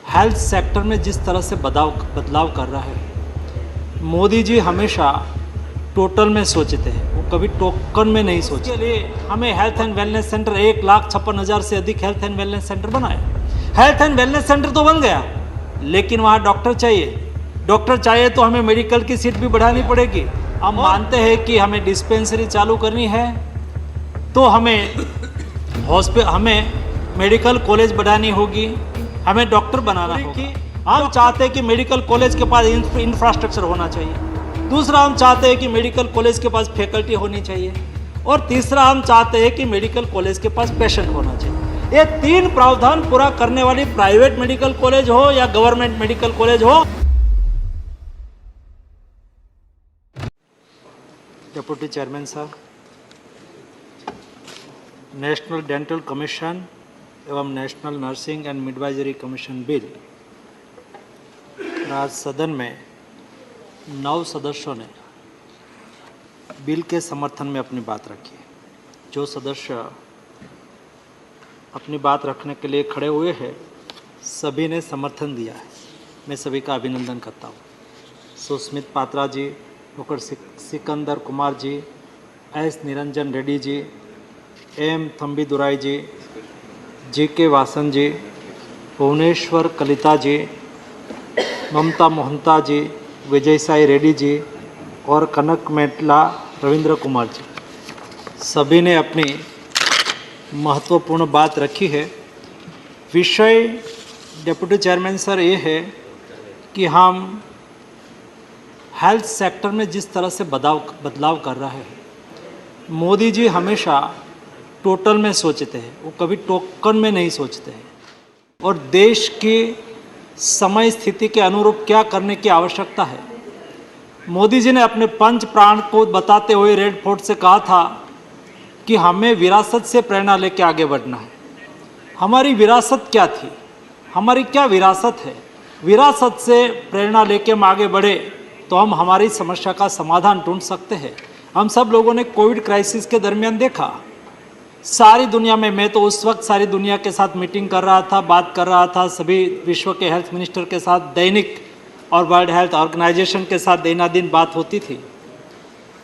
Health sector में जिस तरह से बदलाव कर रहा है, मोदी जी हमेशा टोटल में सोचते हैं, वो कभी टोकन में नहीं सोचते। इसके लिए हमें हेल्थ एंड वेलनेस सेंटर 1,56,000 से अधिक हेल्थ एंड वेलनेस सेंटर बनाए। हेल्थ एंड वेलनेस सेंटर तो बन गया, लेकिन वहाँ डॉक्टर चाहिए। डॉक्टर चाहिए तो हमें मेडिकल की सीट भी बढ़ानी पड़ेगी। हम मानते हैं कि हमें डिस्पेंसरी चालू करनी है तो हमें मेडिकल कॉलेज बढ़ानी होगी, हमें डॉक्टर बनाना होगा। हम चाहते हैं कि मेडिकल कॉलेज के पास इंफ्रास्ट्रक्चर होना चाहिए। दूसरा, हम चाहते हैं कि मेडिकल कॉलेज के पास फैकल्टी होनी चाहिए। और तीसरा, हम चाहते हैं कि मेडिकल कॉलेज के पास पेशेंट होना चाहिए। ये तीन प्रावधान पूरा करने वाली प्राइवेट मेडिकल कॉलेज हो या गवर्नमेंट मेडिकल कॉलेज हो। डिप्टी चेयरमैन साहब, नेशनल डेंटल कमीशन एवं national nursing and midwifery commission bill आज सदन में 9 सदस्यों ने बिल के समर्थन में अपनी बात रखी। जो सदस्य अपनी बात रखने के लिए खड़े हुए हैं, सभी ने समर्थन दिया है। मैं सभी का अभिनंदन करता हूँ। सुस्मित पात्रा जी, doctor Sikandar Kumar ji, S Niranjan Reddy ji, M थम्बीदुराई जी, जी.के. वासन जी, भुवनेश्वर कलिता जी, ममता मोहंता जी, विजय साई रेड्डी जी और कनक मेटला रविंद्र कुमार जी, सभी ने अपनी महत्वपूर्ण बात रखी है। विषय डिप्टी चेयरमैन सर ये है कि हम हेल्थ सेक्टर में जिस तरह से बदलाव कर रहा है, मोदी जी हमेशा टोटल में सोचते हैं, वो कभी टोकन में नहीं सोचते हैं। और देश की समय स्थिति के अनुरूप क्या करने की आवश्यकता है, मोदी जी ने अपने पंच प्राण को बताते हुए रेड फोर्ट से कहा था कि हमें विरासत से प्रेरणा लेकर आगे बढ़ना है। हमारी विरासत क्या थी, हमारी क्या विरासत है? विरासत से प्रेरणा लेकर हम आगे बढ़े तो हम हमारी समस्या का समाधान ढूंढ सकते हैं। हम सब लोगों ने कोविड क्राइसिस के दरमियान देखा, सारी दुनिया में, मैं तो उस वक्त सारी दुनिया के साथ मीटिंग कर रहा था, बात कर रहा था, सभी विश्व के हेल्थ मिनिस्टर के साथ दैनिक और वर्ल्ड हेल्थ ऑर्गेनाइजेशन के साथ दिनादिन बात होती थी।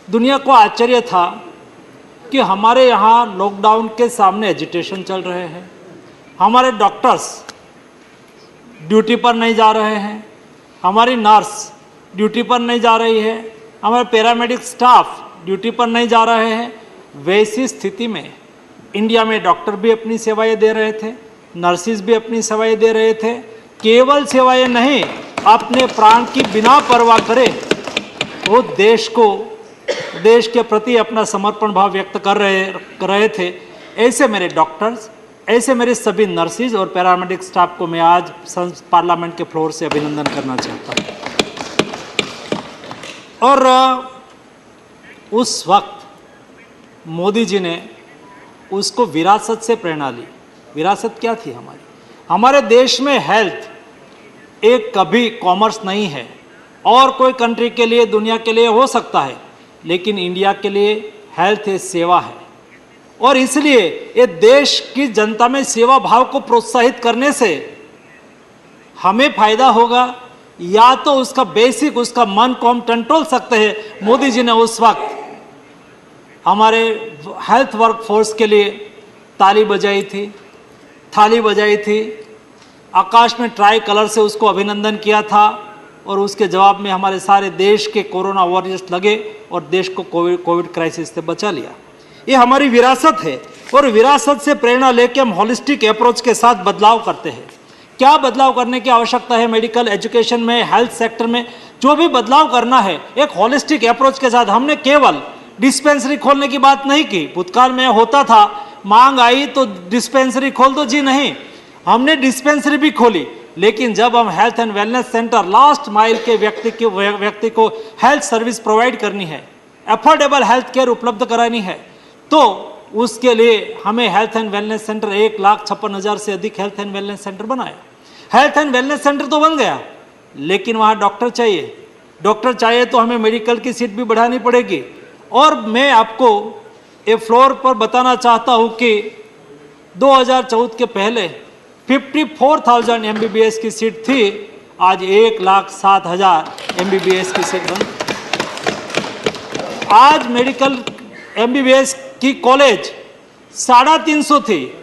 दुनिया को आश्चर्य था कि हमारे यहाँ लॉकडाउन के सामने एजिटेशन चल रहे हैं, हमारे डॉक्टर्स ड्यूटी पर नहीं जा रहे हैं, हमारी नर्स ड्यूटी पर नहीं जा रही है, हमारे पैरामेडिक स्टाफ ड्यूटी पर नहीं जा रहे हैं। वैसी स्थिति में इंडिया में डॉक्टर भी अपनी सेवाएं दे रहे थे, नर्सिस भी अपनी सेवाएं दे रहे थे। केवल सेवाएं नहीं, अपने प्राण की बिना परवाह करे वो देश के प्रति अपना समर्पण भाव व्यक्त कर रहे थे। ऐसे मेरे डॉक्टर्स, ऐसे मेरे सभी नर्सिस और पैरामेडिक स्टाफ को मैं आज पार्लियामेंट के फ्लोर से अभिनंदन करना चाहता हूँ। और उस वक्त मोदी जी ने उसको विरासत से प्रेरणा ली। विरासत क्या थी हमारी? हमारे देश में हेल्थ एक कभी कॉमर्स नहीं है, और कोई कंट्री के लिए, दुनिया के लिए हो सकता है, लेकिन इंडिया के लिए हेल्थ एक सेवा है। और इसलिए ये देश की जनता में सेवा भाव को प्रोत्साहित करने से हमें फायदा होगा, या तो उसका बेसिक, उसका मन को हम कंट्रोल सकते हैं। मोदी जी ने उस वक्त हमारे हेल्थ वर्कफोर्स के लिए ताली बजाई थी, थाली बजाई थी, आकाश में ट्राई कलर से उसको अभिनंदन किया था, और उसके जवाब में हमारे सारे देश के कोरोना वॉरियर्स लगे और देश को कोविड क्राइसिस से बचा लिया। ये हमारी विरासत है, और विरासत से प्रेरणा लेकर हम होलिस्टिक अप्रोच के साथ बदलाव करते हैं। क्या बदलाव करने की आवश्यकता है मेडिकल एजुकेशन में, हेल्थ सेक्टर में? जो भी बदलाव करना है, एक होलिस्टिक अप्रोच के साथ। हमने केवल डिस्पेंसरी खोलने की बात नहीं की। भूतकाल में होता था, मांग आई तो डिस्पेंसरी खोल दो, जी नहीं, हमने डिस्पेंसरी भी खोली। लेकिन जब हम health and wellness centre, last mile के व्यक्ति को हेल्थ सर्विस प्रोवाइड करनी है, अफोर्डेबल हेल्थ केयर उपलब्ध करानी है, तो उसके लिए हमें हेल्थ एंड वेलनेस सेंटर 1,56,000 से अधिक हेल्थ एंड वेलनेस सेंटर बनाया। हेल्थ एंड वेलनेस सेंटर तो बन गया, लेकिन वहाँ डॉक्टर चाहिए। डॉक्टर चाहिए तो हमें मेडिकल की सीट भी बढ़ानी पड़ेगी। और मैं आपको ये फ्लोर पर बताना चाहता हूँ कि 2014 के पहले 54,000 MBBS की सीट थी, आज 1,07,000 MBBS की सीट बन। आज मेडिकल MBBS की कॉलेज 350 थी,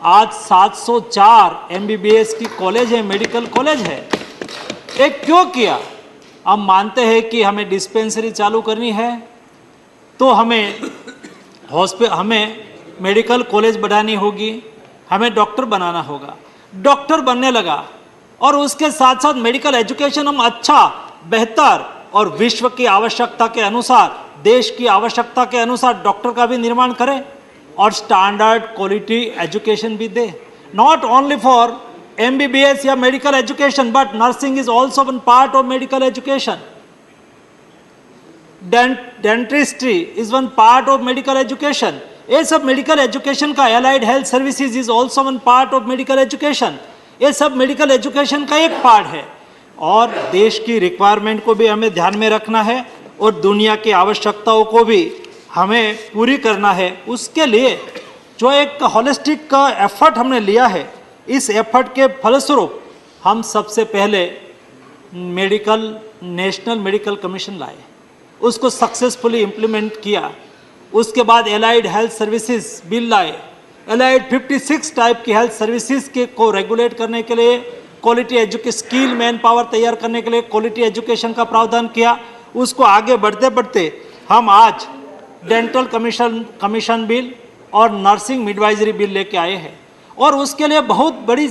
आज 704 MBBS की कॉलेज है, मेडिकल कॉलेज है। ये क्यों किया? हम मानते हैं कि हमें डिस्पेंसरी चालू करनी है तो हमें मेडिकल कॉलेज बढ़ानी होगी, हमें डॉक्टर बनाना होगा। डॉक्टर बनने लगा और उसके साथ साथ मेडिकल एजुकेशन हम अच्छा, बेहतर और विश्व की आवश्यकता के अनुसार, देश की आवश्यकता के अनुसार डॉक्टर का भी निर्माण करें और स्टैंडर्ड क्वालिटी एजुकेशन भी दे। नॉट ओनली फॉर MBBS या medical education, but nursing is also one part of medical education. Dentistry is one part of medical education. ये सब मेडिकल एजुकेशन का, allied health services is also one part of medical education. ये सब medical education का एक part है और देश की रिक्वायरमेंट को भी हमें ध्यान में रखना है और दुनिया की आवश्यकताओं को भी हमें पूरी करना है। उसके लिए जो एक होलिस्टिक का एफर्ट हमने लिया है, इस एफर्ट के फलस्वरूप हम सबसे पहले नेशनल मेडिकल कमीशन लाए, उसको सक्सेसफुली इम्प्लीमेंट किया। उसके बाद एलाइड हेल्थ सर्विसेज बिल लाए, एलाइड 56 टाइप की हेल्थ सर्विसेज के को रेगुलेट करने के लिए, quality education, skill man power तैयार करने के लिए क्वालिटी एजुकेशन का किया। उसको आगे बढ़ते बढ़ते हम आज डेंटल कमीशन बिल और नर्सिंग मिडवाइजरी बिल लेके आए हैं और उसके लिए बहुत बड़ी,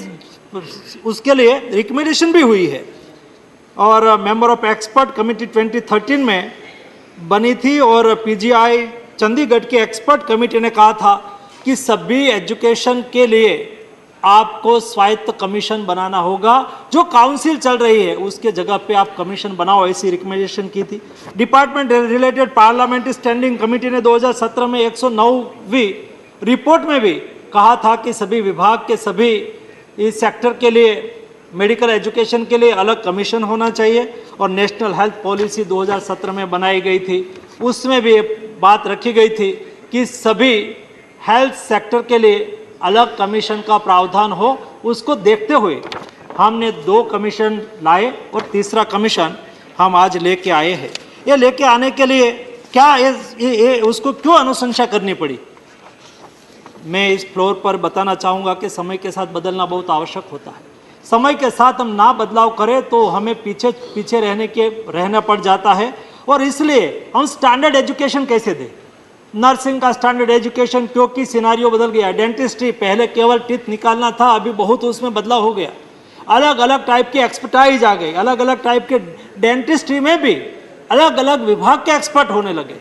उसके लिए रिकमेंडेशन भी हुई है और मेंबर ऑफ एक्सपर्ट कमेटी 2013 में बनी थी और PGI चंडीगढ़ के एक्सपर्ट कमेटी ने कहा था कि सभी एजुकेशन के लिए आपको स्वायत्त कमीशन बनाना होगा। जो काउंसिल चल रही है उसके जगह पे आप कमीशन बनाओ, ऐसी रिकमेंडेशन की थी। Department related parliamentary standing committee ने 2017 में 109वीं रिपोर्ट में भी कहा था कि सभी विभाग के सभी इस सेक्टर के लिए, मेडिकल एजुकेशन के लिए अलग कमीशन होना चाहिए और नेशनल हेल्थ पॉलिसी 2017 में बनाई गई थी। उसमें भी बात रखी गई थी कि सभी हेल्थ सेक्टर के लिए अलग कमीशन का प्रावधान हो। उसको देखते हुए हमने 2 कमीशन लाए और तीसरा कमीशन हम आज लेके आए हैं। ये लेके आने के लिए क्या उसको क्यों अनुशंसा करनी पड़ी, मैं इस फ्लोर पर बताना चाहूँगा कि समय के साथ बदलना बहुत आवश्यक होता है। समय के साथ हम ना बदलाव करें तो हमें पीछे रहना पड़ जाता है और इसलिए हम स्टैंडर्ड एजुकेशन कैसे दें, नर्सिंग का स्टैंडर्ड एजुकेशन, क्योंकि सिनारियो बदल गया। डेंटिस्ट्री पहले केवल टीथ निकालना था, अभी बहुत उसमें बदलाव हो गया। अलग अलग टाइप की एक्सपर्टाइज आ गई, अलग अलग टाइप के डेंटिस्ट्री में भी अलग अलग विभाग के एक्सपर्ट होने लगे।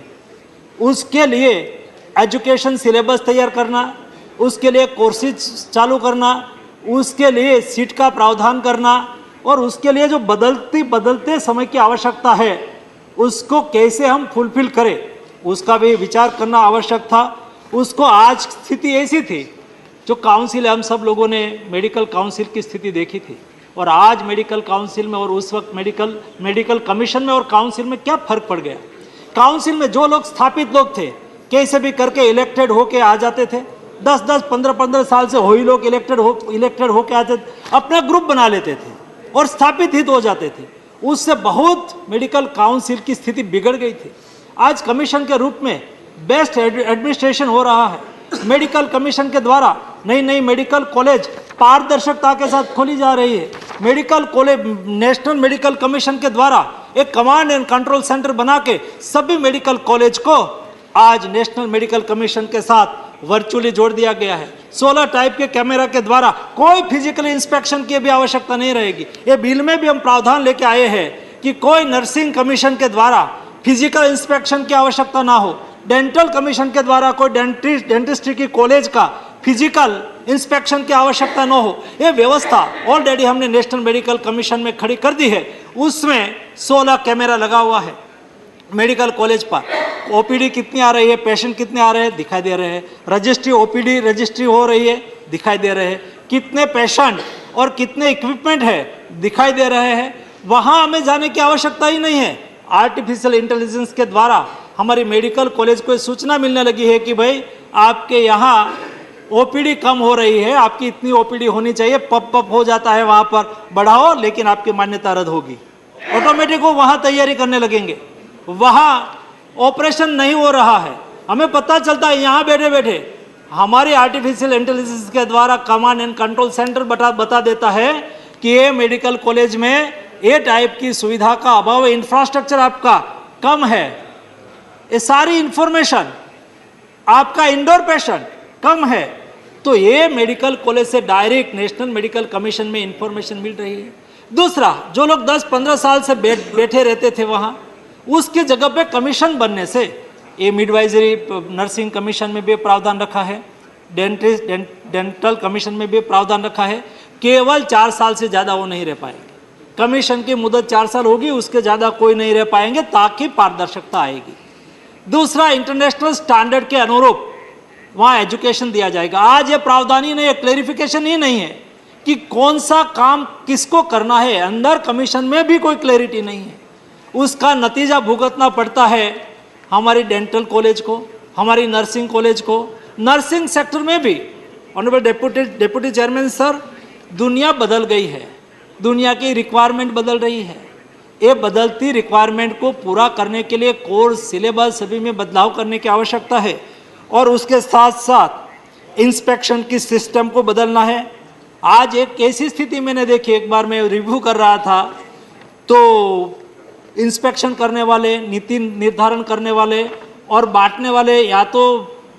उसके लिए एजुकेशन सिलेबस तैयार करना, उसके लिए कोर्सेज चालू करना, उसके लिए सीट का प्रावधान करना और उसके लिए जो बदलते समय की आवश्यकता है उसको कैसे हम फुलफिल करें, उसका भी विचार करना आवश्यक था। उसको आज स्थिति ऐसी थी, जो काउंसिल, हम सब लोगों ने मेडिकल काउंसिल की स्थिति देखी थी और आज मेडिकल काउंसिल में और उस वक्त मेडिकल कमीशन में और काउंसिल में क्या फर्क पड़ गया। काउंसिल में जो लोग स्थापित लोग थे, कैसे भी करके इलेक्टेड होके आ जाते थे, 10-10, 15-15 साल से वही लोग इलेक्टेड होके आते थे, अपना ग्रुप बना लेते थे और स्थापित हित हो जाते थे। उससे बहुत मेडिकल काउंसिल की स्थिति बिगड़ गई थी। आज कमीशन के रूप में बेस्ट एडमिनिस्ट्रेशन हो रहा है। मेडिकल कमीशन के द्वारा नई मेडिकल कॉलेज पारदर्शिता के साथ खोली जा रही है। Medical college, national medical commission के द्वारा एक कमांड एंड कंट्रोल सेंटर बना के सभी मेडिकल कॉलेज को आज नेशनल मेडिकल कमीशन के साथ वर्चुअली जोड़ दिया गया है। 16 टाइप के कैमरा के द्वारा कोई फिजिकल इंस्पेक्शन की भी आवश्यकता नहीं रहेगी। ये बिल में भी हम प्रावधान लेके आए हैं कि कोई नर्सिंग कमीशन के द्वारा फिजिकल इंस्पेक्शन की आवश्यकता ना हो, डेंटल कमीशन के द्वारा कोई डेंटिस्ट्री की कॉलेज का फिजिकल इंस्पेक्शन की आवश्यकता न हो। ये व्यवस्था ऑलरेडी हमने नेशनल मेडिकल कमीशन में खड़ी कर दी है। उसमें 16 कैमरा लगा हुआ है मेडिकल कॉलेज पर। ओपीडी कितनी आ रही है, पेशेंट कितने आ रहे हैं, दिखाई दे रहे हैं। रजिस्ट्री, ओपीडी रजिस्ट्री हो रही है, दिखाई दे रहे हैं। कितने पेशेंट और कितने इक्विपमेंट है, दिखाई दे रहे हैं। वहाँ हमें जाने की आवश्यकता ही नहीं है। आर्टिफिशियल इंटेलिजेंस के द्वारा हमारी मेडिकल कॉलेज को सूचना मिलने लगी है कि भाई आपके यहाँ ओपीडी कम हो रही है, आपकी इतनी ओपीडी होनी चाहिए, पप हो जाता है वहां पर, बढ़ाओ, लेकिन आपकी मान्यता रद्द होगी। ऑटोमेटिक वो वहां तैयारी करने लगेंगे। वहां ऑपरेशन नहीं हो रहा है, हमें पता चलता है यहाँ बैठे बैठे। हमारी आर्टिफिशियल इंटेलिजेंस के द्वारा कमांड एंड कंट्रोल सेंटर बता देता है कि ये मेडिकल कॉलेज में ये टाइप की सुविधा का अभाव है, इंफ्रास्ट्रक्चर आपका कम है, ये सारी इंफॉर्मेशन, आपका इंडोर पेशेंट कम है। तो ये मेडिकल कॉलेज से डायरेक्ट नेशनल मेडिकल कमीशन में इंफॉर्मेशन मिल रही है। दूसरा, जो लोग 10-15 साल से बैठे रहते थे वहां, उसकी जगह पे कमीशन बनने से, ये मिडवाइजरी नर्सिंग कमीशन में भी प्रावधान रखा है, डेंटल कमीशन में भी प्रावधान रखा है, केवल 4 साल से ज़्यादा वो नहीं रह पाएंगे। कमीशन की मुदत 4 साल होगी, उसके ज़्यादा कोई नहीं रह पाएंगे, ताकि पारदर्शिता आएगी। दूसरा, इंटरनेशनल स्टैंडर्ड के अनुरूप वहाँ एजुकेशन दिया जाएगा। आज ये प्रावधान ही नहीं है, क्लेरिफिकेशन ही नहीं है कि कौन सा काम किसको करना है, अंदर कमीशन में भी कोई क्लैरिटी नहीं है। उसका नतीजा भुगतना पड़ता है हमारी डेंटल कॉलेज को, हमारी नर्सिंग कॉलेज को। नर्सिंग सेक्टर में भी ऑनरेबल डिप्टी चेयरमैन सर, दुनिया बदल गई है, दुनिया की रिक्वायरमेंट बदल रही है। ये बदलती रिक्वायरमेंट को पूरा करने के लिए कोर्स, सिलेबस सभी में बदलाव करने की आवश्यकता है, और उसके साथ साथ इंस्पेक्शन की सिस्टम को बदलना है। आज एक ऐसी स्थिति मैंने देखी, एक बार मैं रिव्यू कर रहा था, तो इंस्पेक्शन करने वाले, नीति निर्धारण करने वाले और बांटने वाले, या तो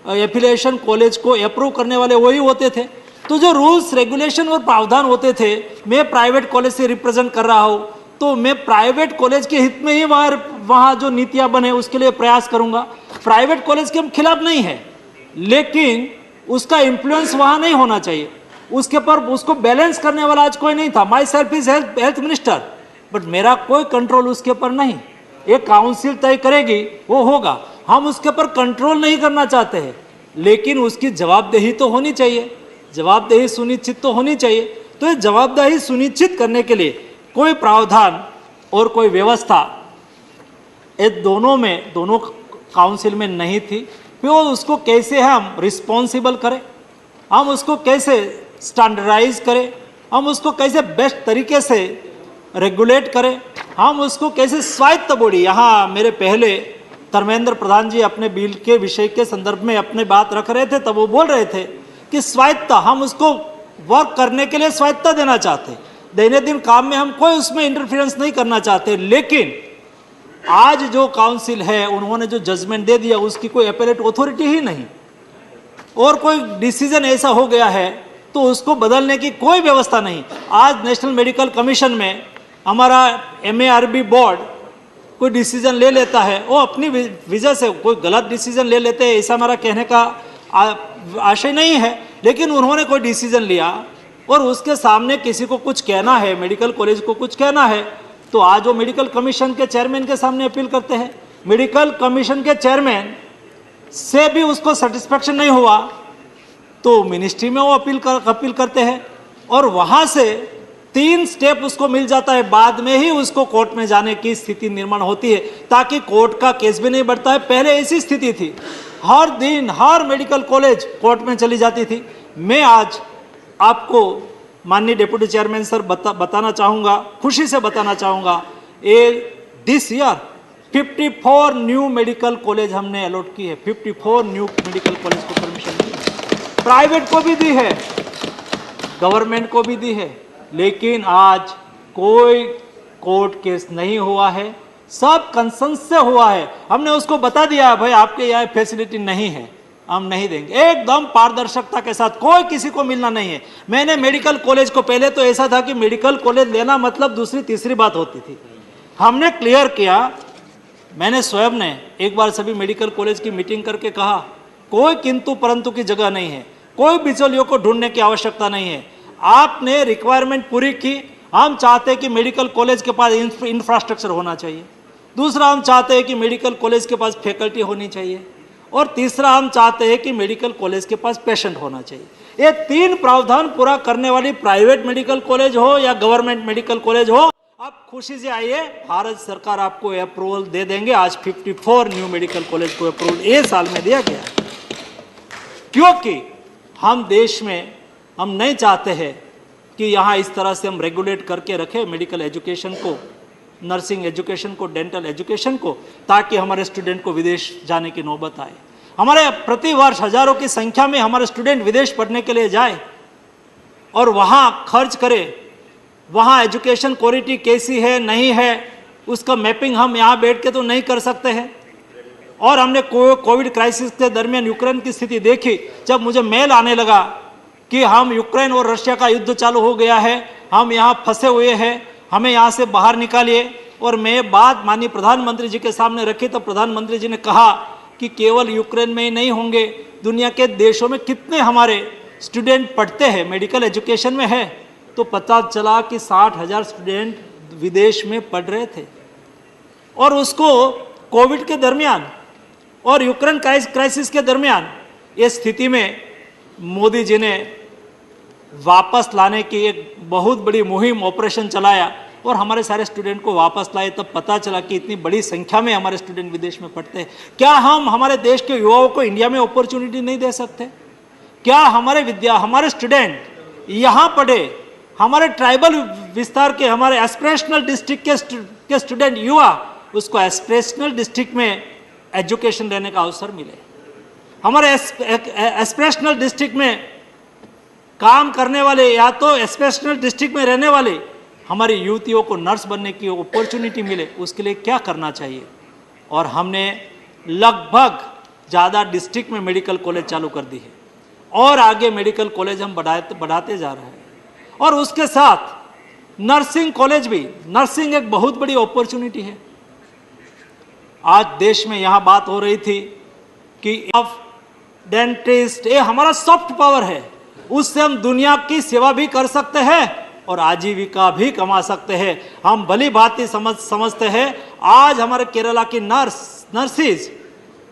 एफिलिएशन कॉलेज को अप्रूव करने वाले वही होते थे। तो जो रूल्स, रेगुलेशन और प्रावधान होते थे, मैं प्राइवेट कॉलेज से रिप्रेजेंट कर रहा हूँ, तो मैं प्राइवेट कॉलेज के हित में ही वहाँ जो नीतियाँ बने उसके लिए प्रयास करूँगा। प्राइवेट कॉलेज के हम खिलाफ नहीं है, लेकिन उसका इन्फ्लुएंस वहाँ नहीं होना चाहिए। उसके पर उसको बैलेंस करने वाला आज कोई नहीं था। My self is health minister, but मेरा कोई कंट्रोल उसके ऊपर नहीं। एक काउंसिल तय करेगी, वो होगा, हम उसके ऊपर कंट्रोल नहीं करना चाहते हैं, लेकिन उसकी जवाबदेही तो होनी चाहिए, जवाबदेही सुनिश्चित तो होनी चाहिए। तो ये जवाबदेही सुनिश्चित करने के लिए कोई प्रावधान और कोई व्यवस्था ये दोनों काउंसिल में नहीं थी। फिर उसको कैसे हम रिस्पॉन्सिबल करें, हम उसको कैसे स्टैंडर्डाइज करें, हम उसको कैसे बेस्ट तरीके से रेगुलेट करें, हम उसको कैसे स्वायत्त बॉडी। यहाँ मेरे पहले धर्मेंद्र प्रधान जी अपने बिल के विषय के संदर्भ में अपने बात रख रहे थे, तब वो बोल रहे थे कि स्वायत्ता, हम उसको वर्क करने के लिए स्वायत्ता देना चाहते, दैनिक काम में हम कोई उसमें इंटरफेरेंस नहीं करना चाहते। लेकिन आज जो काउंसिल है, उन्होंने जो जजमेंट दे दिया, उसकी कोई एपेलेट अथॉरिटी ही नहीं, और कोई डिसीजन ऐसा हो गया है तो उसको बदलने की कोई व्यवस्था नहीं। आज नेशनल मेडिकल कमीशन में हमारा MARB बोर्ड कोई डिसीजन ले लेता है, वो अपनी वजह से कोई गलत डिसीजन ले लेते हैं, ऐसा हमारा कहने का आशय नहीं है, लेकिन उन्होंने कोई डिसीजन लिया और उसके सामने किसी को कुछ कहना है, मेडिकल कॉलेज को कुछ कहना है, तो आज वो मेडिकल कमीशन के चेयरमैन के सामने अपील करते हैं। मेडिकल कमीशन के चेयरमैन से भी उसको सेटिस्फेक्शन नहीं हुआ तो मिनिस्ट्री में वो अपील करते हैं, और वहाँ से 3 स्टेप उसको मिल जाता है, बाद में ही उसको कोर्ट में जाने की स्थिति निर्माण होती है, ताकि कोर्ट का केस भी नहीं बढ़ता है। पहले ऐसी स्थिति थी, हर दिन हर मेडिकल कॉलेज कोर्ट में चली जाती थी। मैं आज आपको माननीय डिप्टी चेयरमैन सर बताना चाहूँगा, खुशी से बताना चाहूँगा, this year 54 new medical college हमने अलॉट की है। 54 न्यू मेडिकल कॉलेज को परमिशन दी है, प्राइवेट को भी दी है, गवर्नमेंट को भी दी है, लेकिन आज कोई कोर्ट केस नहीं हुआ है, सब कंसेंसस से हुआ है। हमने उसको बता दिया है, भाई आपके यहाँ फैसिलिटी नहीं है, हम नहीं देंगे, एकदम पारदर्शिता के साथ, कोई किसी को मिलना नहीं है। मैंने मेडिकल कॉलेज को, पहले तो ऐसा था कि मेडिकल कॉलेज लेना मतलब दूसरी तीसरी बात होती थी, हमने क्लियर किया। मैंने स्वयं ने एक बार सभी मेडिकल कॉलेज की मीटिंग करके कहा, कोई किंतु परंतु की जगह नहीं है, कोई बिचौलियों को ढूंढने की आवश्यकता नहीं है। आपने रिक्वायरमेंट पूरी की, हम चाहते हैं कि मेडिकल कॉलेज के पास इंफ्रास्ट्रक्चर होना चाहिए, दूसरा हम चाहते हैं कि मेडिकल कॉलेज के पास फैकल्टी होनी चाहिए, और तीसरा हम चाहते हैं कि मेडिकल कॉलेज के पास पेशेंट होना चाहिए। ये 3 प्रावधान पूरा करने वाली प्राइवेट मेडिकल कॉलेज हो या गवर्नमेंट मेडिकल कॉलेज हो, आप खुशी से आइए, भारत सरकार आपको अप्रूवल दे देंगे। आज 54 न्यू मेडिकल कॉलेज को अप्रूवल ये साल में दिया गया, क्योंकि हम देश में हम नहीं चाहते हैं कि यहाँ इस तरह से हम रेगुलेट करके रखें मेडिकल एजुकेशन को, नर्सिंग एजुकेशन को, डेंटल एजुकेशन को, ताकि हमारे स्टूडेंट को विदेश जाने की नौबत आए। हमारे प्रतिवर्ष हजारों की संख्या में हमारे स्टूडेंट विदेश पढ़ने के लिए जाए और वहाँ खर्च करे, वहाँ एजुकेशन क्वालिटी कैसी है नहीं है उसका मैपिंग हम यहाँ बैठ के तो नहीं कर सकते हैं। और हमने कोविड क्राइसिस के दरमियान यूक्रेन की स्थिति देखी, जब मुझे मेल आने लगा कि हम यूक्रेन और रशिया का युद्ध चालू हो गया है, हम यहाँ फंसे हुए हैं, हमें यहाँ से बाहर निकालिए। और मैं बात माननीय प्रधानमंत्री जी के सामने रखी तो प्रधानमंत्री जी ने कहा कि केवल यूक्रेन में ही नहीं होंगे, दुनिया के देशों में कितने हमारे स्टूडेंट पढ़ते हैं, मेडिकल एजुकेशन में है। तो पता चला कि 60,000 स्टूडेंट विदेश में पढ़ रहे थे। और उसको कोविड के दरमियान और यूक्रेन क्राइसिस के दरमियान ये स्थिति में मोदी जी ने वापस लाने की एक बहुत बड़ी मुहिम ऑपरेशन चलाया और हमारे सारे स्टूडेंट को वापस लाए। तब पता चला कि इतनी बड़ी संख्या में हमारे स्टूडेंट विदेश में पढ़ते हैं। क्या हम हमारे देश के युवाओं को इंडिया में अपॉर्चुनिटी नहीं दे सकते? क्या हमारे स्टूडेंट यहाँ पढ़े, हमारे ट्राइबल विस्तार के, हमारे एस्पिरेशनल डिस्ट्रिक्ट के स्टूडेंट युवा उसको एस्पिरेशनल डिस्ट्रिक्ट में एजुकेशन लेने का अवसर मिले, हमारे एस्पिरेशनल डिस्ट्रिक्ट में काम करने वाले या तो एस्पिरेशनल डिस्ट्रिक्ट में रहने वाले हमारी युवतियों को नर्स बनने की अपॉर्चुनिटी मिले। उसके लिए क्या करना चाहिए? और हमने लगभग ज़्यादा डिस्ट्रिक्ट में मेडिकल कॉलेज चालू कर दी है और आगे मेडिकल कॉलेज हम बढ़ाते जा रहे हैं। और उसके साथ नर्सिंग कॉलेज भी, नर्सिंग एक बहुत बड़ी अपॉर्चुनिटी है। आज देश में यहाँ बात हो रही थी कि डेंटिस्ट, ये हमारा सॉफ्ट पावर है, उससे हम दुनिया की सेवा भी कर सकते हैं और आजीविका भी कमा सकते हैं। हम भली भांति समझते हैं। आज हमारे केरला की नर्सिस,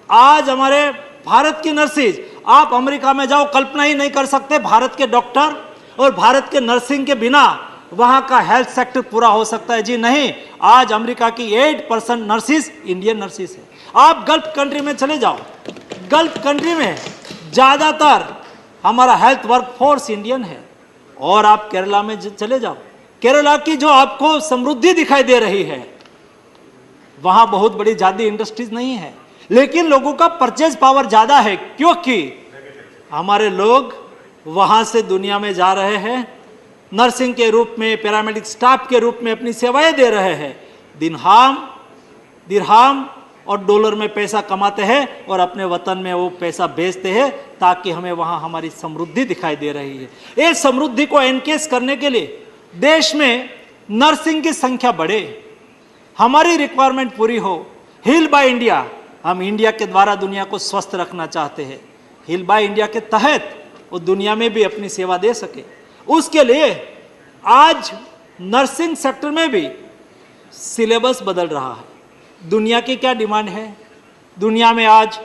आज हमारे भारत की नर्सिस, आप अमेरिका में जाओ, कल्पना ही नहीं कर सकते भारत के डॉक्टर और भारत के नर्सिंग के बिना वहाँ का हेल्थ सेक्टर पूरा हो सकता है। जी नहीं, आज अमेरिका की 8% नर्सिस इंडियन नर्सिस है। आप गल्फ कंट्री में चले जाओ, गल्फ कंट्री में ज़्यादातर हमारा हेल्थ वर्कफोर्स इंडियन है। और आप केरला में चले जाओ, केरला की जो आपको समृद्धि दिखाई दे रही है, वहाँ बहुत बड़ी ज़्यादा इंडस्ट्रीज नहीं है, लेकिन लोगों का परचेज पावर ज़्यादा है, क्योंकि हमारे लोग वहाँ से दुनिया में जा रहे हैं, नर्सिंग के रूप में, पैरामेडिक स्टाफ के रूप में अपनी सेवाएं दे रहे हैं, दिरहाम और डॉलर में पैसा कमाते हैं और अपने वतन में वो पैसा भेजते हैं, ताकि हमें वहाँ हमारी समृद्धि दिखाई दे रही है। ये समृद्धि को एनकेस करने के लिए देश में नर्सिंग की संख्या बढ़े, हमारी रिक्वायरमेंट पूरी हो। हील बाय इंडिया, हम इंडिया के द्वारा दुनिया को स्वस्थ रखना चाहते हैं। हील बाय इंडिया के तहत वो दुनिया में भी अपनी सेवा दे सके। उसके लिए आज नर्सिंग सेक्टर में भी सिलेबस बदल रहा है। दुनिया की क्या डिमांड है? दुनिया में आज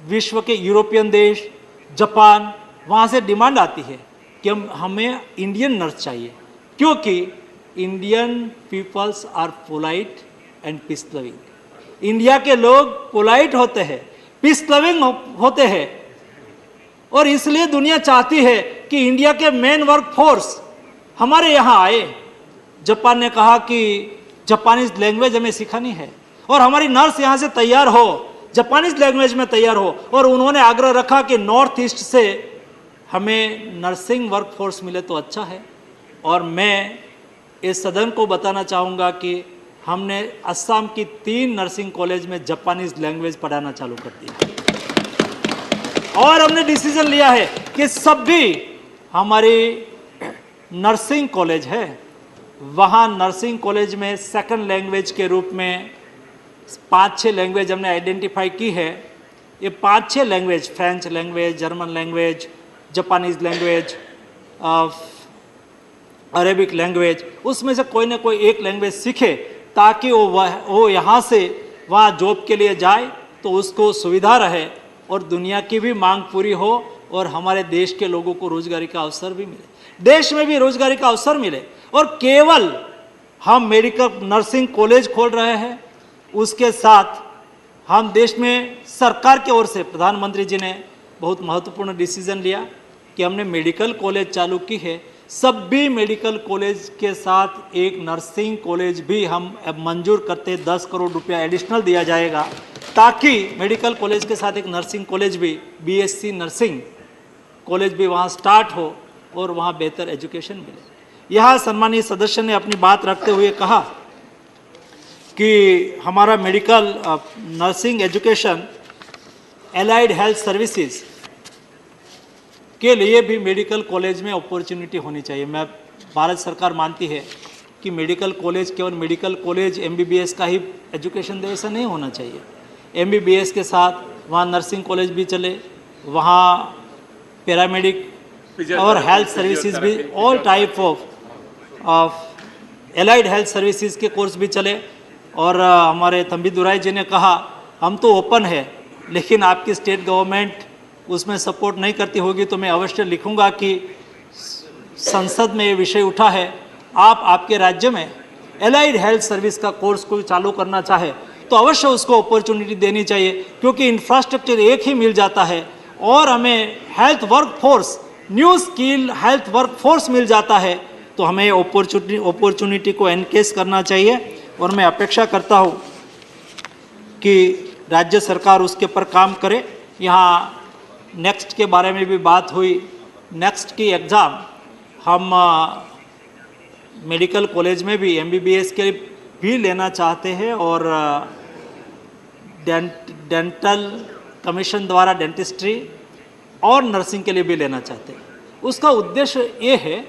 विश्व के यूरोपियन देश, जापान, वहाँ से डिमांड आती है कि हमें इंडियन नर्स चाहिए, क्योंकि Indian peoples are polite and peace loving. India के लोग पोलाइट होते हैं, पीस लविंग होते हैं, और इसलिए दुनिया चाहती है कि इंडिया के मेन वर्क फोर्स हमारे यहाँ आए। जापान ने कहा कि जापानीज लैंग्वेज हमें सिखानी है और हमारी नर्स यहाँ से तैयार हो, जापानीज लैंग्वेज में तैयार हो। और उन्होंने आग्रह रखा कि नॉर्थ ईस्ट से हमें नर्सिंग वर्क फोर्स मिले तो अच्छा है। और मैं इस सदन को बताना चाहूँगा कि हमने असम की 3 नर्सिंग कॉलेज में जापानीज लैंग्वेज पढ़ाना चालू कर दिया और हमने डिसीजन लिया है कि सभी हमारी नर्सिंग कॉलेज है, वहाँ नर्सिंग कॉलेज में सेकंड लैंग्वेज के रूप में 5-6 लैंग्वेज हमने आइडेंटिफाई की है। ये 5-6 language, French language, German language, Japanese language, Arabic language, उसमें से कोई ना कोई एक लैंग्वेज सीखे, ताकि वो यहाँ से वहाँ जॉब के लिए जाए तो उसको सुविधा रहे और दुनिया की भी मांग पूरी हो और हमारे देश के लोगों को रोजगारी का अवसर भी मिले, देश में भी रोजगारी का अवसर मिले। और केवल हम मेडिकल नर्सिंग कॉलेज खोल रहे हैं, उसके साथ हम देश में सरकार की ओर से प्रधानमंत्री जी ने बहुत महत्वपूर्ण डिसीजन लिया कि हमने मेडिकल कॉलेज चालू की है। सभी मेडिकल कॉलेज के साथ एक नर्सिंग कॉलेज भी हम अब मंजूर करते, 10 करोड़ रुपया एडिशनल दिया जाएगा, ताकि मेडिकल कॉलेज के साथ एक नर्सिंग कॉलेज भी, बीएससी नर्सिंग कॉलेज भी वहाँ स्टार्ट हो और वहाँ बेहतर एजुकेशन मिले। यहाँ सम्मानीय सदस्य ने अपनी बात रखते हुए कहा कि हमारा medical nursing education, allied health services के लिए भी मेडिकल कॉलेज में अपॉर्चुनिटी होनी चाहिए। मैं भारत सरकार मानती है कि मेडिकल कॉलेज केवल मेडिकल कॉलेज एमबीबीएस का ही एजुकेशन दे, ऐसा नहीं होना चाहिए। एमबीबीएस के साथ वहाँ नर्सिंग कॉलेज भी चले, वहाँ पैरामेडिक और हेल्थ सर्विसेज भी, all type of allied health services के कोर्स भी चले। और हमारे तंबी दुराई जी ने कहा हम तो ओपन है, लेकिन आपकी स्टेट गवर्नमेंट उसमें सपोर्ट नहीं करती होगी तो मैं अवश्य लिखूंगा कि संसद में ये विषय उठा है, आप आपके राज्य में एलाइड हेल्थ सर्विस का कोर्स कोई चालू करना चाहे तो अवश्य उसको अपॉर्चुनिटी देनी चाहिए, क्योंकि इंफ्रास्ट्रक्चर एक ही मिल जाता है और हमें health work force, new skill health work force मिल जाता है, तो हमें अपॉर्चुनिटी को एनकेज करना चाहिए। और मैं अपेक्षा करता हूँ कि राज्य सरकार उसके पर काम करे। यहाँ नेक्स्ट के बारे में भी बात हुई। नेक्स्ट की एग्ज़ाम हम मेडिकल कॉलेज में भी एमबीबीएस के भी लेना चाहते हैं और डेंटल कमीशन द्वारा डेंटिस्ट्री और नर्सिंग के लिए भी लेना चाहते हैं। उसका उद्देश्य ये है,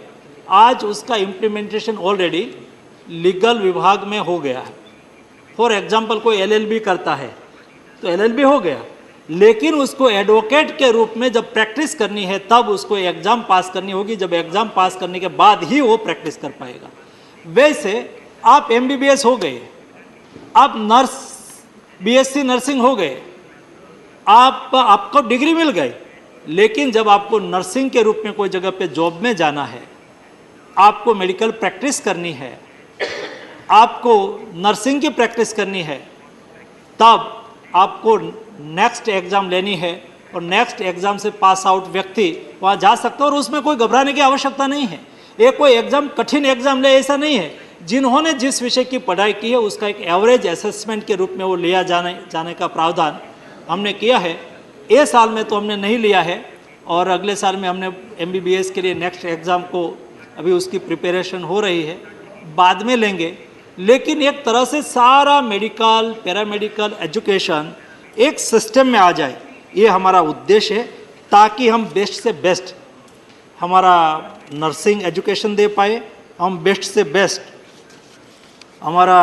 आज उसका इम्प्लीमेंटेशन ऑलरेडी लीगल विभाग में हो गया है। फॉर एग्जांपल कोई एलएलबी करता है तो एलएलबी हो गया, लेकिन उसको एडवोकेट के रूप में जब प्रैक्टिस करनी है तब उसको एग्ज़ाम पास करनी होगी। जब एग्ज़ाम पास करने के बाद ही वो प्रैक्टिस कर पाएगा। वैसे आप एमबीबीएस हो गए, आप नर्स बीएससी नर्सिंग हो गए, आपको डिग्री मिल गई, लेकिन जब आपको नर्सिंग के रूप में कोई जगह पे जॉब में जाना है, आपको मेडिकल प्रैक्टिस करनी है, आपको नर्सिंग की प्रैक्टिस करनी है, तब आपको नेक्स्ट एग्ज़ाम लेनी है और नेक्स्ट एग्ज़ाम से पास आउट व्यक्ति वहाँ जा सकता है और उसमें कोई घबराने की आवश्यकता नहीं है। ये कोई एग्ज़ाम कठिन एग्ज़ाम ले ऐसा नहीं है। जिन्होंने जिस विषय की पढ़ाई की है उसका एक एवरेज असेसमेंट के रूप में वो लिया जाने का प्रावधान हमने किया है। ये साल में तो हमने नहीं लिया है और अगले साल में हमने एमबीबीएस के लिए नेक्स्ट एग्ज़ाम को अभी उसकी प्रिपरेशन हो रही है, बाद में लेंगे। लेकिन एक तरह से सारा मेडिकल पैरामेडिकल एजुकेशन एक सिस्टम में आ जाए, ये हमारा उद्देश्य है, ताकि हम बेस्ट से बेस्ट हमारा नर्सिंग एजुकेशन दे पाए, हम बेस्ट से बेस्ट हमारा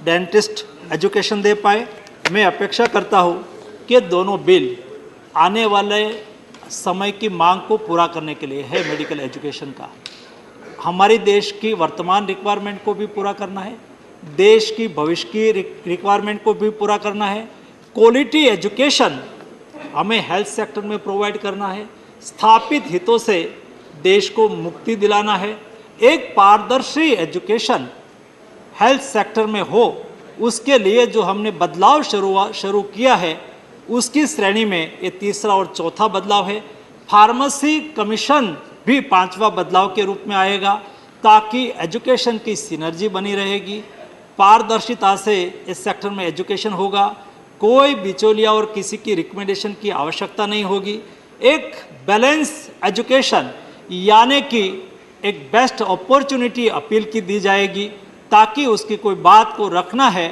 डेंटिस्ट एजुकेशन दे पाए। मैं अपेक्षा करता हूँ कि दोनों बिल आने वाले समय की मांग को पूरा करने के लिए है। मेडिकल एजुकेशन का हमारे देश की वर्तमान रिक्वायरमेंट को भी पूरा करना है, देश की भविष्य की रिक्वायरमेंट को भी पूरा करना है। क्वालिटी एजुकेशन हमें हेल्थ सेक्टर में प्रोवाइड करना है, स्थापित हितों से देश को मुक्ति दिलाना है। एक पारदर्शी एजुकेशन हेल्थ सेक्टर में हो, उसके लिए जो हमने बदलाव शुरू किया है उसकी श्रेणी में ये तीसरा और चौथा बदलाव है। फार्मेसी कमीशन भी पांचवा बदलाव के रूप में आएगा, ताकि एजुकेशन की सिनर्जी बनी रहेगी, पारदर्शिता से इस सेक्टर में एजुकेशन होगा, कोई बिचौलिया और किसी की रिकमेंडेशन की आवश्यकता नहीं होगी। एक बैलेंस एजुकेशन यानी कि एक बेस्ट अपॉर्चुनिटी अपील की दी जाएगी, ताकि उसकी कोई बात को रखना है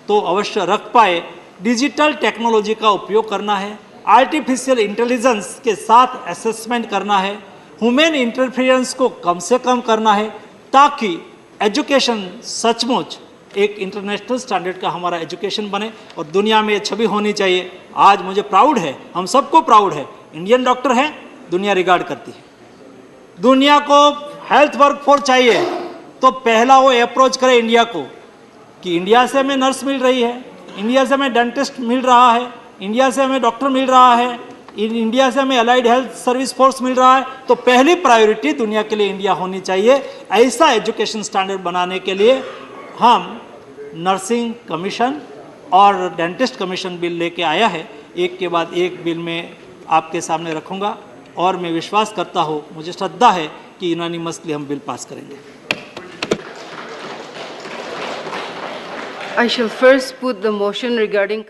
तो अवश्य रख पाए। डिजिटल टेक्नोलॉजी का उपयोग करना है, आर्टिफिशियल इंटेलिजेंस के साथ असेसमेंट करना है, ह्यूमन इंटरफेरेंस को कम से कम करना है, ताकि एजुकेशन सचमुच एक इंटरनेशनल स्टैंडर्ड का हमारा एजुकेशन बने और दुनिया में ये छवि होनी चाहिए। आज मुझे प्राउड है, हम सबको प्राउड है, इंडियन डॉक्टर है, दुनिया रिगार्ड करती है। दुनिया को हेल्थ वर्कफोर्स चाहिए तो पहला वो अप्रोच करे इंडिया को कि इंडिया से हमें नर्स मिल रही है, इंडिया से हमें डेंटिस्ट मिल रहा है, इंडिया से हमें डॉक्टर मिल रहा है, इंडिया से हमें अलाइड हेल्थ सर्विस फोर्स मिल रहा है, तो पहली प्रायोरिटी दुनिया के लिए इंडिया होनी चाहिए। ऐसा एजुकेशन स्टैंडर्ड बनाने के लिए हम नर्सिंग कमीशन और डेंटिस्ट कमीशन बिल लेके आया है। एक के बाद एक बिल में आपके सामने रखूंगा और मैं विश्वास करता हूँ, मुझे श्रद्धा है कि यूनानिमसली हम बिल पास करेंगे। I shall first put the motion regarding